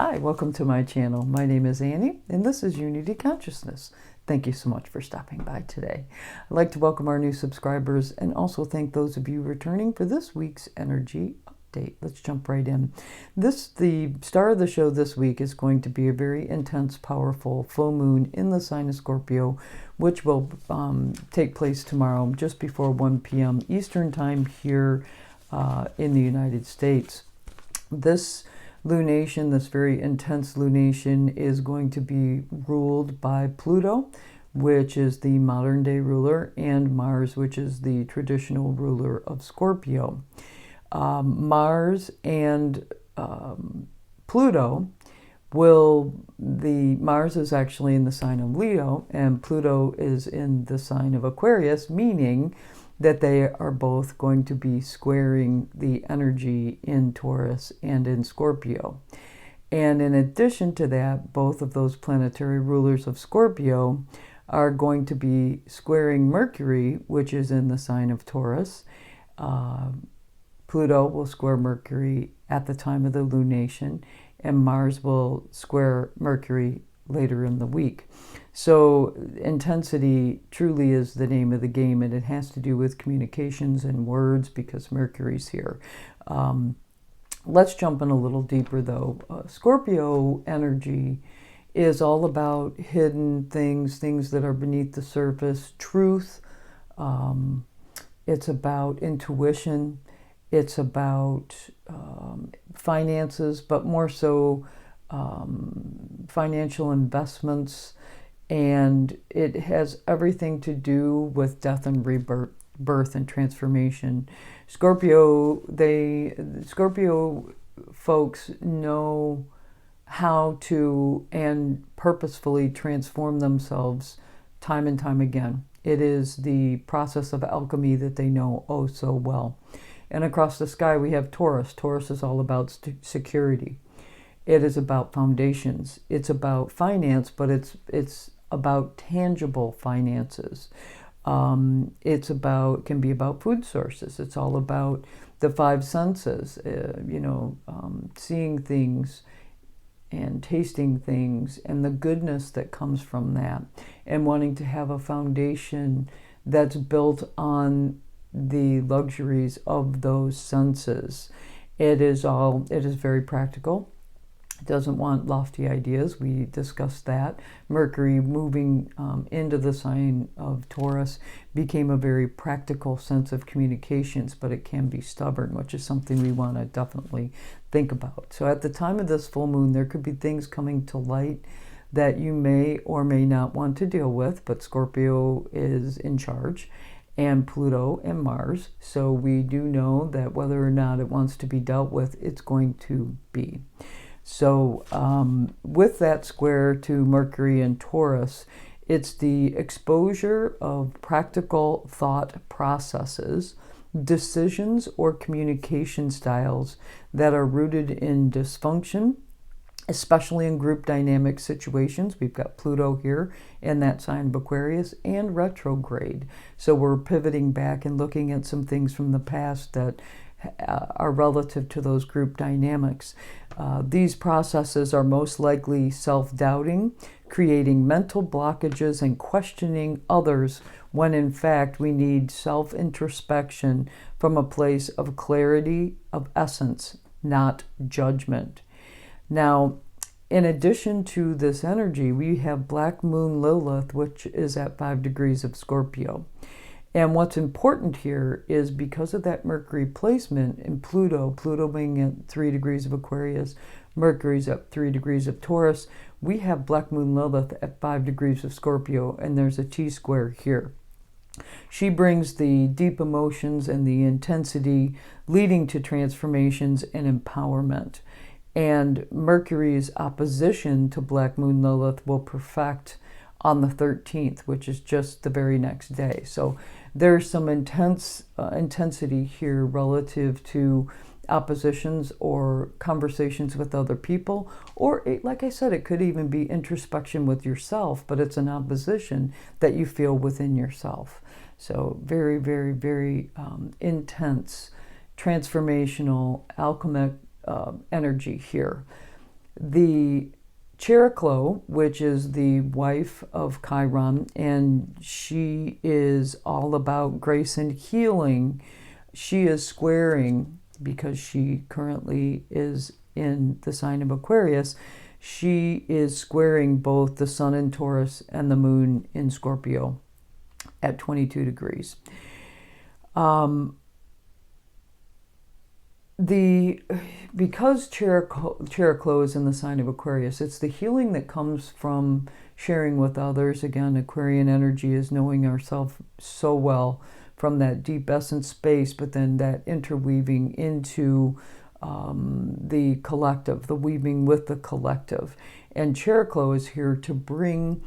Hi, welcome to my channel. My name is Annie, and this is Unity Consciousness. Thank you so much for stopping by today. I'd like to welcome our new subscribers and also thank those of you returning for this week's energy update. Let's jump right in. The star of the show this week is going to be a very intense, powerful full moon in the sign of Scorpio, which will take place tomorrow just before 1 p.m. Eastern Time here in the United States. This lunation, this very intense lunation, is going to be ruled by Pluto, which is the modern day ruler, and Mars, which is the traditional ruler of Scorpio. Mars and Pluto Mars is actually in the sign of Leo, and Pluto is in the sign of Aquarius, meaning that they are both going to be squaring the energy in Taurus and in Scorpio. And in addition to that, both of those planetary rulers of Scorpio are going to be squaring Mercury, which is in the sign of Taurus. Pluto will square Mercury at the time of the lunation, and Mars will square Mercury later in the week. So intensity truly is the name of the game, and it has to do with communications and words because Mercury's here. Let's jump in a little deeper though. Scorpio energy is all about hidden things, things that are beneath the surface, truth. It's about intuition. It's about finances, but more so financial investments, and it has everything to do with death and rebirth, birth and transformation. Scorpio folks know how to and purposefully transform themselves time and time again. It is the process of alchemy that they know oh so well. And across the sky we have Taurus. Taurus is all about security. It is about foundations. It's about finance, but it's about tangible finances. Can be about food sources. It's all about the five senses, seeing things and tasting things and the goodness that comes from that, and wanting to have a foundation that's built on the luxuries of those senses. It is very practical. It doesn't want lofty ideas. We discussed that. Mercury moving into the sign of Taurus became a very practical sense of communications, but it can be stubborn, which is something we want to definitely think about. So at the time of this full moon, there could be things coming to light that you may or may not want to deal with, but Scorpio is in charge, and Pluto and Mars. So we do know that whether or not it wants to be dealt with, it's going to be. So with that square to Mercury and Taurus, it's the exposure of practical thought processes, decisions, or communication styles that are rooted in dysfunction, especially in group dynamic situations. We've got Pluto here in that sign of Aquarius, and retrograde. So we're pivoting back and looking at some things from the past that are relative to those group dynamics. These processes are most likely self-doubting, creating mental blockages and questioning others, when in fact we need self-introspection from a place of clarity of essence, not judgment. Now, in addition to this energy, we have Black Moon Lilith, which is at 5 degrees of Scorpio. And what's important here is because of that Mercury placement in Pluto being at 3 degrees of Aquarius, Mercury's at 3 degrees of Taurus, we have Black Moon Lilith at 5 degrees of Scorpio, and there's a T-square here. She brings the deep emotions and the intensity leading to transformations and empowerment. And Mercury's opposition to Black Moon Lilith will perfect on the 13th, which is just the very next day. So there's some intensity here relative to oppositions or conversations with other people, or like I said, it could even be introspection with yourself, but it's an opposition that you feel within yourself. So very, very, very intense, transformational, alchemic energy here. The Chariklo, which is the wife of Chiron, and she is all about grace and healing. She is squaring, because she currently is in the sign of Aquarius, she is squaring both the sun in Taurus and the moon in Scorpio at 22 degrees. Because Chariklo is in the sign of Aquarius, it's the healing that comes from sharing with others. Again, Aquarian energy is knowing ourselves so well from that deep essence space, but then that interweaving into the collective, the weaving with the collective. And Chariklo is here to bring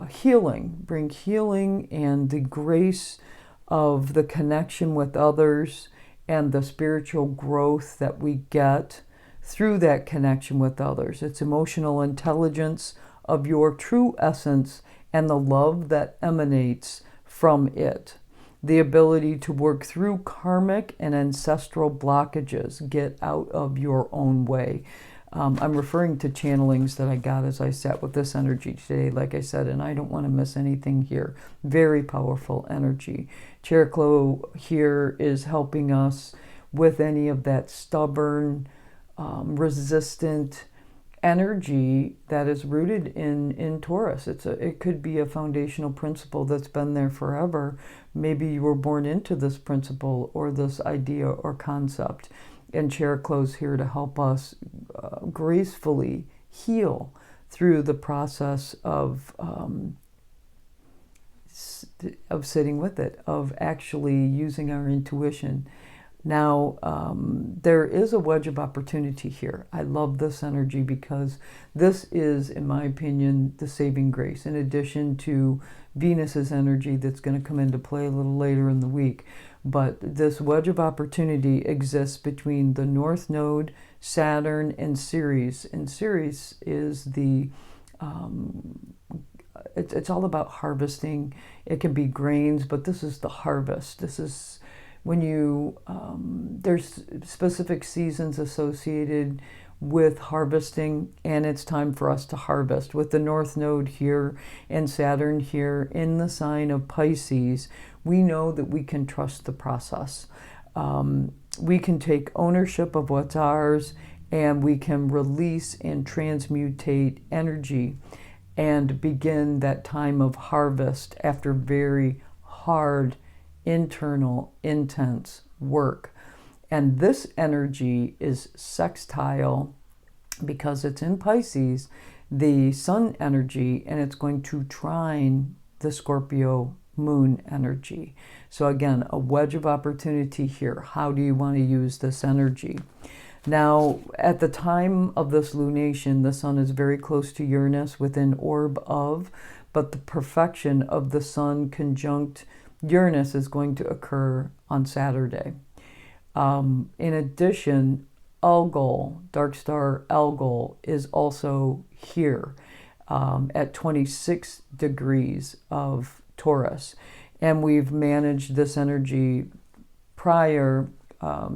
healing and the grace of the connection with others and the spiritual growth that we get through that connection with others. It's emotional intelligence of your true essence and the love that emanates from it. The ability to work through karmic and ancestral blockages, get out of your own way. I'm referring to channelings that I got as I sat with this energy today, like I said, and I don't want to miss anything here. Very powerful energy. Chariklo here is helping us with any of that stubborn, resistant energy that is rooted in Taurus. It could be a foundational principle that's been there forever. Maybe you were born into this principle or this idea or concept. And Chariklo's here to help us gracefully heal through the process of sitting with it, of actually using our intuition. Now, there is a wedge of opportunity here. I love this energy because this is, in my opinion, the saving grace, in addition to Venus's energy that's going to come into play a little later in the week. But this wedge of opportunity exists between the North Node, Saturn, and Ceres. And Ceres is the, it's all about harvesting. It can be grains, but this is the harvest. This is when you, there's specific seasons associated with harvesting, and it's time for us to harvest. With the North Node here and Saturn here in the sign of Pisces, we know that we can trust the process. We can take ownership of what's ours, and we can release and transmutate energy and begin that time of harvest after very hard, internal, intense work. And this energy is sextile because it's in Pisces, the sun energy, and it's going to trine the Scorpio moon energy. So again, a wedge of opportunity here. How do you want to use this energy? Now, at the time of this lunation, the sun is very close to Uranus within orb of, but the perfection of the sun conjunct Uranus is going to occur on Saturday. In addition, Algol, dark star Algol, is also here at 26 degrees of Taurus. And we've managed this energy prior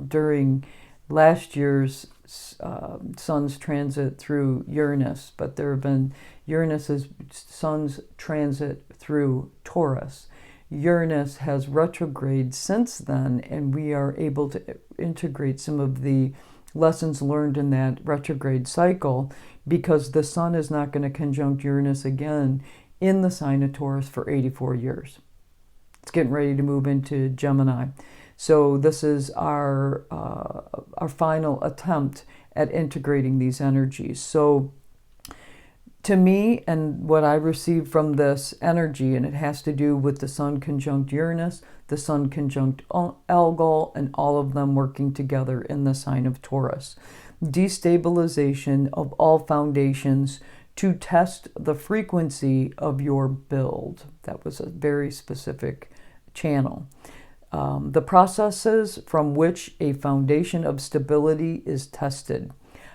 during last year's sun's transit through Uranus, but there have been Uranus's sun's transit through Taurus. Uranus has retrograde since then, and we are able to integrate some of the lessons learned in that retrograde cycle because the sun is not going to conjunct Uranus again in the sign of Taurus for 84 years. It's getting ready to move into Gemini. So this is our final attempt at integrating these energies. So to me, and what I received from this energy, and it has to do with the sun conjunct Uranus, the sun conjunct Algol, and all of them working together in the sign of Taurus. Destabilization of all foundations to test the frequency of your build. That was a very specific channel. The processes from which a foundation of stability is tested.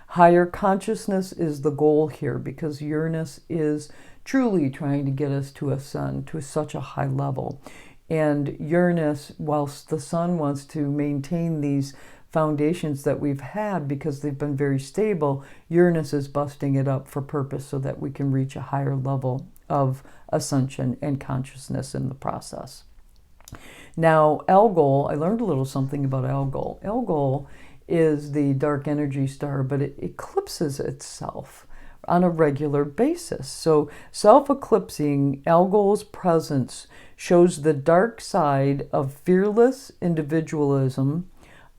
Higher consciousness is the goal here because Uranus is truly trying to get us to ascend to such a high level. And Uranus, whilst the sun wants to maintain these foundations that we've had, because they've been very stable, Uranus is busting it up for purpose so that we can reach a higher level of ascension and consciousness in the process. Now, Algol, I learned a little something about Algol. Algol is the dark energy star, but it eclipses itself on a regular basis. So self-eclipsing, Algol's presence shows the dark side of fearless individualism,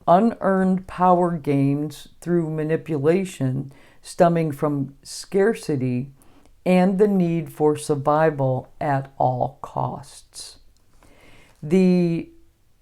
unearned power gains through manipulation stemming from scarcity, and the need for survival at all costs. The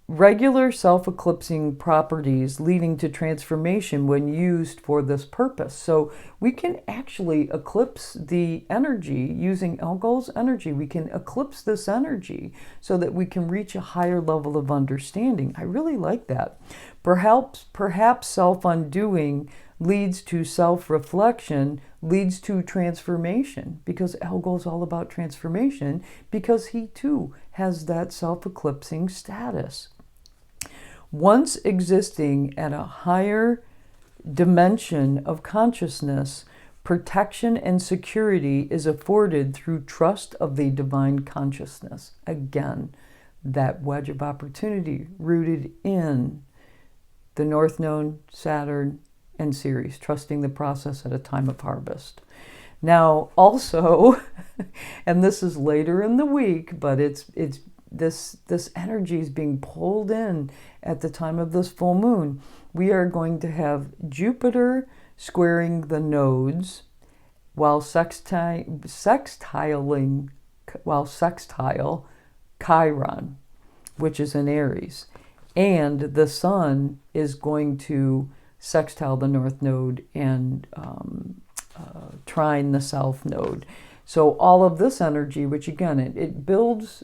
regular self-eclipsing properties leading to transformation when used for this purpose. So we can actually eclipse the energy using Algol's energy. We can eclipse this energy so that we can reach a higher level of understanding. I really like that. Perhaps self-undoing leads to self-reflection, leads to transformation, because Algol is all about transformation, because he too has that self-eclipsing status. Once existing at a higher dimension of consciousness, protection and security is afforded through trust of the divine consciousness. Again, that wedge of opportunity rooted in the North Node, Saturn, and Ceres, trusting the process at a time of harvest. Now, also, and this is later in the week, but this energy is being pulled in at the time of this full moon. We are going to have Jupiter squaring the nodes while sextile Chiron, which is in Aries, and the Sun is going to sextile the North Node and trine the South Node. So all of this energy, which again, it builds,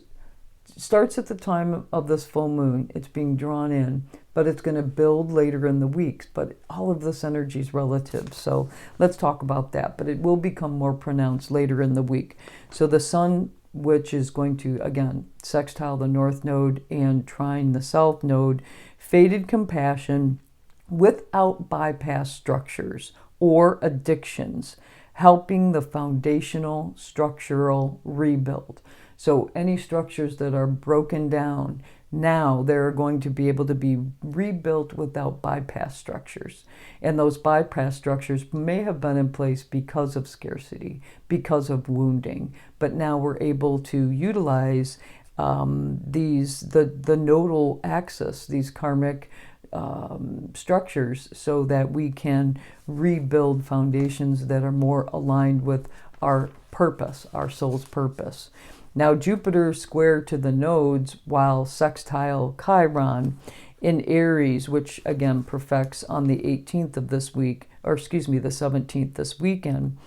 starts at the time of this full moon, it's being drawn in, but it's going to build later in the weeks. But all of this energy is relative. So let's talk about that. But it will become more pronounced later in the week. So the Sun, which is going to, again, sextile the North Node and trine the South Node, fated compassion without bypass structures or addictions, helping the foundational structural rebuild. So any structures that are broken down, now they're going to be able to be rebuilt without bypass structures. And those bypass structures may have been in place because of scarcity, because of wounding, but now we're able to utilize the nodal axis, these karmic structures, so that we can rebuild foundations that are more aligned with our purpose, our soul's purpose. Now, Jupiter square to the nodes while sextile Chiron in Aries, which again perfects on the 18th of this week, or excuse me, the 17th this weekend.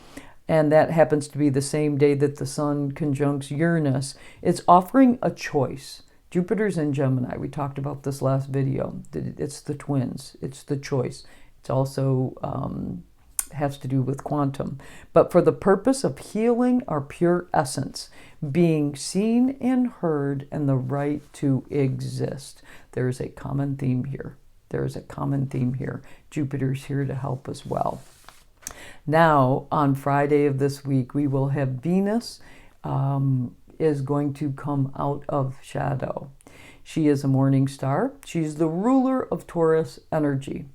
And that happens to be the same day that the Sun conjuncts Uranus. It's offering a choice. Jupiter's in Gemini. We talked about this last video. It's the twins. It's the choice. It's also has to do with quantum. But for the purpose of healing our pure essence, being seen and heard, and the right to exist. There is a common theme here. There is a common theme here. Jupiter's here to help as well. Now, on Friday of this week, we will have Venus is going to come out of shadow. She is a morning star. She's the ruler of Taurus energy.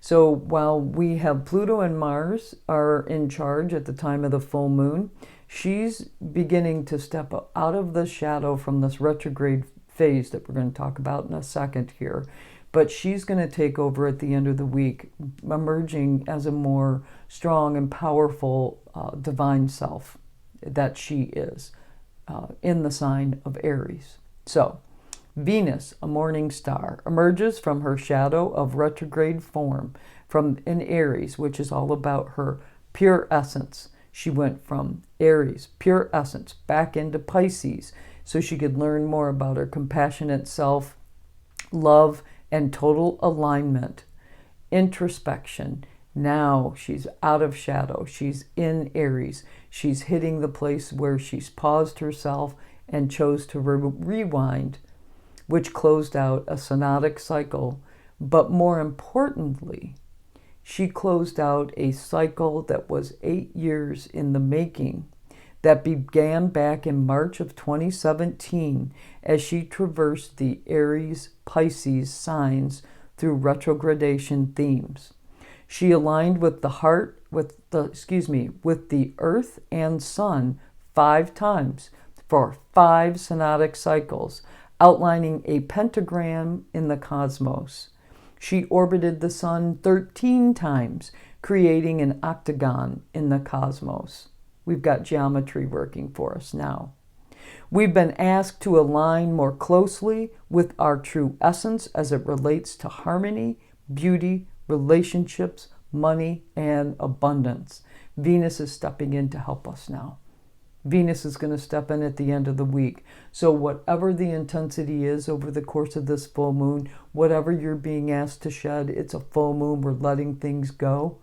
So while we have Pluto and Mars are in charge at the time of the full moon, she's beginning to step out of the shadow from this retrograde phase that we're going to talk about in a second here. But she's going to take over at the end of the week, emerging as a more strong and powerful divine self that she is in the sign of Aries. So Venus, a morning star, emerges from her shadow of retrograde form in Aries, which is all about her pure essence. She went from Aries, pure essence, back into Pisces, so she could learn more about her compassionate self, love, and total alignment, introspection. Now she's out of shadow. She's in Aries. She's hitting the place where she's paused herself and chose to rewind, which closed out a synodic cycle But more importantly, she closed out a cycle that was 8 years in the making, that began back in March of 2017 as she traversed the Aries Pisces signs through retrogradation themes. She aligned with the earth and sun 5 times for 5 synodic cycles, outlining a pentagram in the cosmos. She orbited the sun 13 times, creating an octagon in the cosmos. We've got geometry working for us now. We've been asked to align more closely with our true essence as it relates to harmony, beauty, relationships, money, and abundance. Venus is stepping in to help us now. Venus is going to step in at the end of the week. So whatever the intensity is over the course of this full moon, whatever you're being asked to shed, it's a full moon, we're letting things go.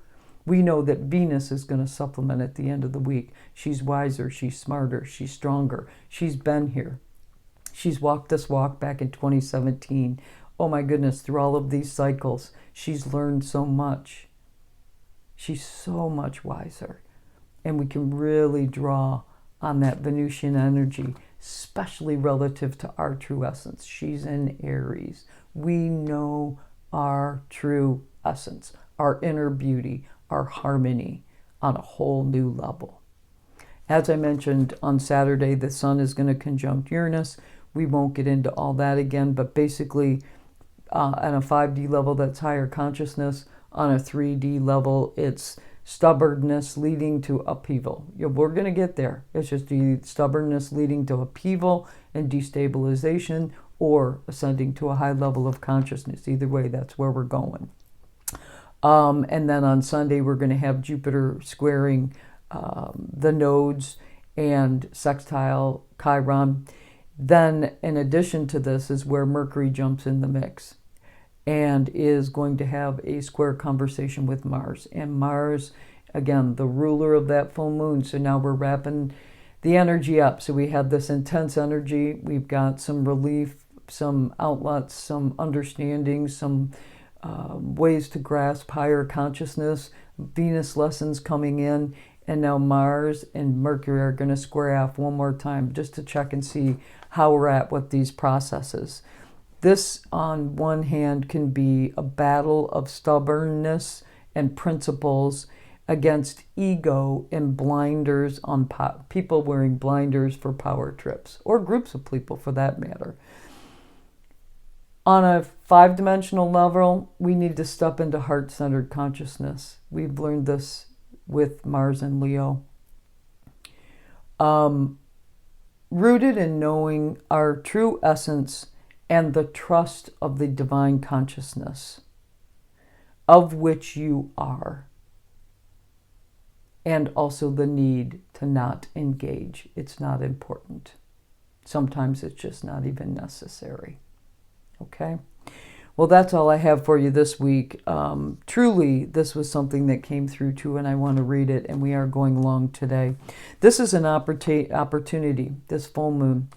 We know that Venus is going to supplement at the end of the week. She's wiser, she's smarter, she's stronger. She's been here. She's walked this walk back in 2017. Oh my goodness, through all of these cycles, she's learned so much. She's so much wiser. And we can really draw on that Venusian energy, especially relative to our true essence. She's in Aries. We know our true essence, our inner beauty, our harmony on a whole new level. As I mentioned on Saturday, the sun is going to conjunct Uranus. We won't get into all that again, but basically on a 5D level, that's higher consciousness. On a 3D level, it's stubbornness leading to upheaval. We're going to get there. It's just the stubbornness leading to upheaval and destabilization, or ascending to a high level of consciousness. Either way, that's where we're going. And then on Sunday, we're going to have Jupiter squaring the nodes and sextile Chiron. Then, in addition to this, is where Mercury jumps in the mix and is going to have a square conversation with Mars. And Mars, again, the ruler of that full moon. So now we're wrapping the energy up. So we have this intense energy. We've got some relief, some outlets, some understanding, some ways to grasp higher consciousness, Venus lessons coming in, and now Mars and Mercury are going to square off one more time just to check and see how we're at with these processes. This, on one hand, can be a battle of stubbornness and principles against ego and blinders on people wearing blinders for power trips, or groups of people for that matter. On a 5-dimensional level, we need to step into heart-centered consciousness. We've learned this with Mars and Leo. Rooted in knowing our true essence and the trust of the divine consciousness, of which you are, and also the need to not engage. It's not important. Sometimes it's just not even necessary. Okay? Well, that's all I have for you this week. Truly, this was something that came through too, and I want to read it, and we are going long today. This is an opportunity, this full moon.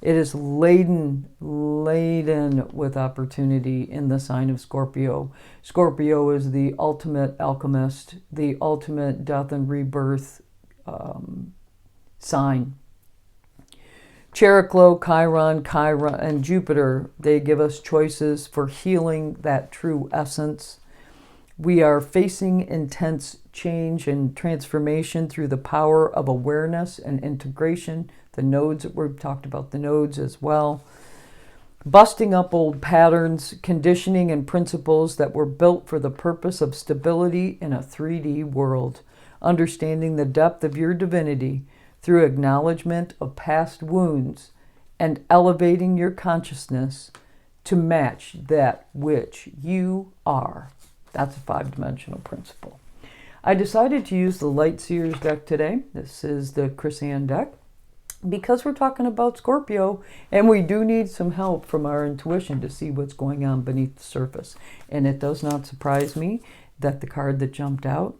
It is laden with opportunity in the sign of Scorpio. Scorpio is the ultimate alchemist, the ultimate death and rebirth sign. Chariklo, Chiron, and Jupiter, they give us choices for healing that true essence. We are facing intense change and transformation through the power of awareness and integration. The nodes, we've talked about the nodes as well. Busting up old patterns, conditioning, and principles that were built for the purpose of stability in a 3D world. Understanding the depth of your divinity through acknowledgement of past wounds and elevating your consciousness to match that which you are. That's a 5-dimensional principle. I decided to use the Light Seers deck today. This is the Chrysan deck, because we're talking about Scorpio, and we do need some help from our intuition to see what's going on beneath the surface. And it does not surprise me that the card that jumped out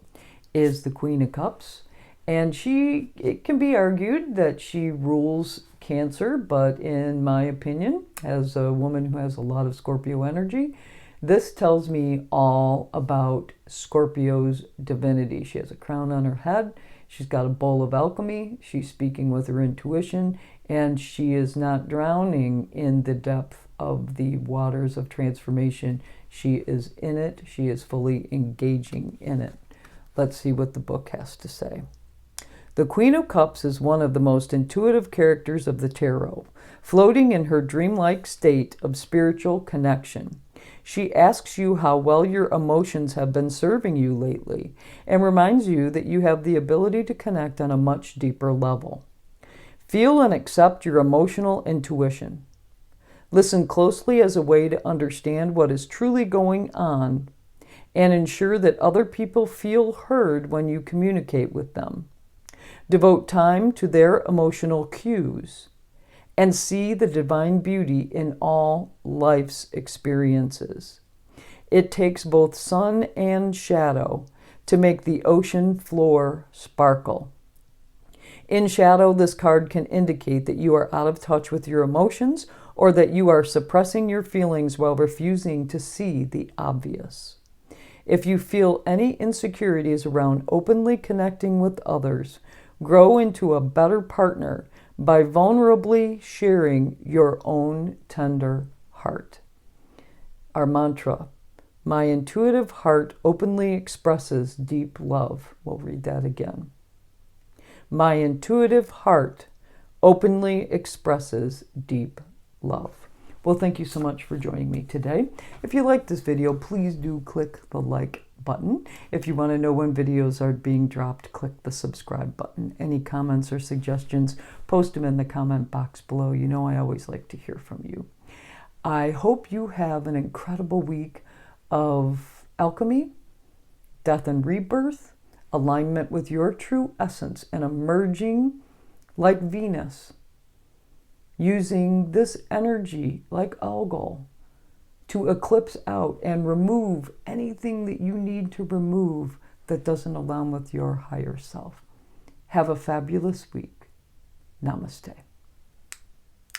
is the Queen of Cups. And it can be argued that she rules Cancer, but in my opinion, as a woman who has a lot of Scorpio energy, This tells me all about Scorpio's divinity. She has a crown on her head. She's got a bowl of alchemy. She's speaking with her intuition, and she is not drowning in the depth of the waters of transformation. She is in it. She is fully engaging in it. Let's see what the book has to say. The Queen of Cups is one of the most intuitive characters of the tarot, floating in her dreamlike state of spiritual connection. She asks you how well your emotions have been serving you lately and reminds you that you have the ability to connect on a much deeper level. Feel and accept your emotional intuition. Listen closely as a way to understand what is truly going on and ensure that other people feel heard when you communicate with them. Devote time to their emotional cues and see the divine beauty in all life's experiences. It takes both sun and shadow to make the ocean floor sparkle. In shadow, this card can indicate that you are out of touch with your emotions or that you are suppressing your feelings while refusing to see the obvious. If you feel any insecurities around openly connecting with others, grow into a better partner by vulnerably sharing your own tender heart. Our mantra, my intuitive heart openly expresses deep love. We'll read that again. My intuitive heart openly expresses deep love. Well, thank you so much for joining me today. If you liked this video, please do click the like button. If you want to know when videos are being dropped, click the subscribe button. Any comments or suggestions, post them in the comment box below. You know I always like to hear from you. I hope you have an incredible week of alchemy, death and rebirth, alignment with your true essence, and emerging like Venus, using this energy like Algol to eclipse out and remove anything that you need to remove that doesn't align with your higher self. Have a fabulous week. Namaste.